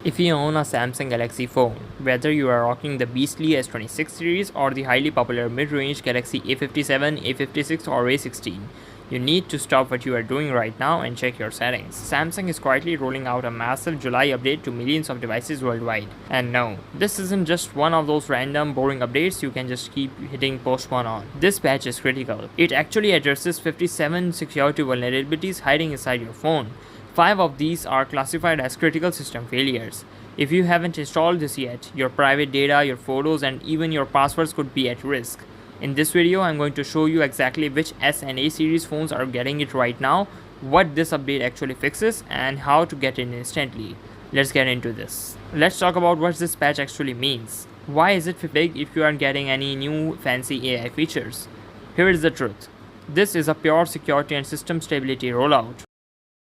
If you own a Samsung Galaxy phone, whether you are rocking the beastly S26 series or the highly popular mid-range Galaxy A57, A56 or A16, you need to stop what you are doing right now and check your settings. Samsung is quietly rolling out a massive July update to millions of devices worldwide. And no, this isn't just one of those random boring updates you can just keep hitting postpone on. This patch is critical. It actually addresses 57 security vulnerabilities hiding inside your phone. 5 of these are classified as critical system failures. If you haven't installed this yet, your private data, your photos, and even your passwords could be at risk. In this video, I'm going to show you exactly which S and A series phones are getting it right now, what this update actually fixes, and how to get it instantly. Let's get into this. Let's talk about what this patch actually means. Why is it big if you aren't getting any new fancy AI features? Here is the truth. This is a pure security and system stability rollout.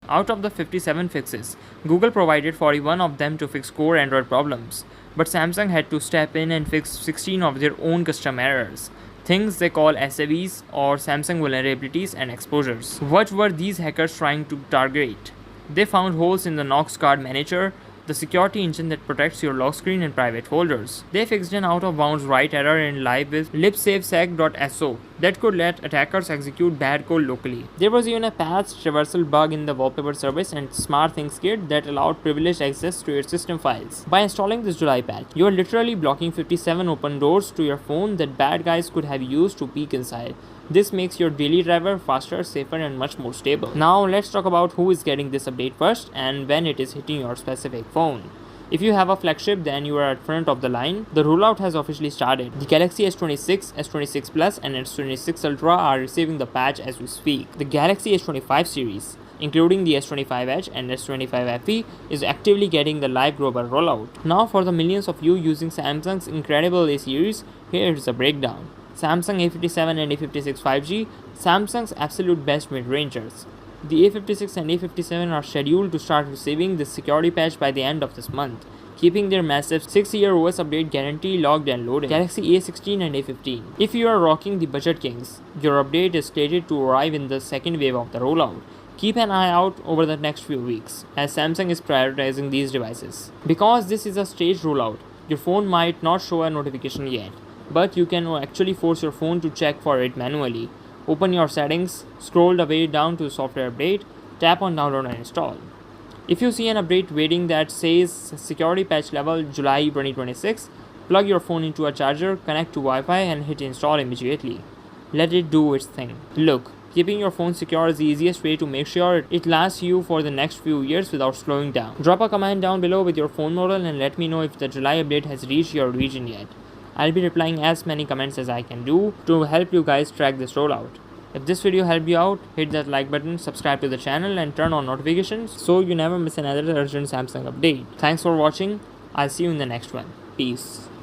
Out of the 57 fixes, Google provided 41 of them to fix core Android problems, but Samsung had to step in and fix 16 of their own custom errors, things they call SAVs or Samsung vulnerabilities and exposures. What were these hackers trying to target? They found holes in the Knox Card Manager, the security engine that protects your lock screen and private folders. They fixed an out-of-bounds write error in libsafesec.so that could let attackers execute bad code locally. There was even a patched reversal bug in the wallpaper service and SmartThings kit that allowed privileged access to your system files. By installing this July patch, you are literally blocking 57 open doors to your phone that bad guys could have used to peek inside. This makes your daily driver faster, safer, and much more stable. Now let's talk about who is getting this update first and when it is hitting your specific phone. If you have a flagship, then you are at front of the line. The rollout has officially started. The Galaxy S26, S26 Plus, and S26 Ultra are receiving the patch as we speak. The Galaxy S25 series, including the S25 Edge and S25 FE, is actively getting the live global rollout. Now for the millions of you using Samsung's incredible A series, here is a breakdown. Samsung A57 and A56 5G, Samsung's absolute best mid-rangers. The A56 and A57 are scheduled to start receiving this security patch by the end of this month, keeping their massive 6-year OS update guarantee logged and loaded. Galaxy A16 and A15. If you are rocking the budget kings, your update is slated to arrive in the second wave of the rollout. Keep an eye out over the next few weeks, as Samsung is prioritizing these devices. Because this is a staged rollout, your phone might not show a notification yet, but you can actually force your phone to check for it manually. Open your settings, scroll the way down to software update, tap on download and install. If you see an update waiting that says security patch level July 2026, plug your phone into a charger, connect to Wi-Fi and hit install immediately. Let it do its thing. Look, keeping your phone secure is the easiest way to make sure it lasts you for the next few years without slowing down. Drop a comment down below with your phone model and let me know if the July update has reached your region yet. I'll be replying as many comments as I can do to help you guys track this rollout. If this video helped you out, hit that like button, subscribe to the channel and turn on notifications so you never miss another urgent Samsung update. Thanks for watching. I'll see you in the next one. Peace.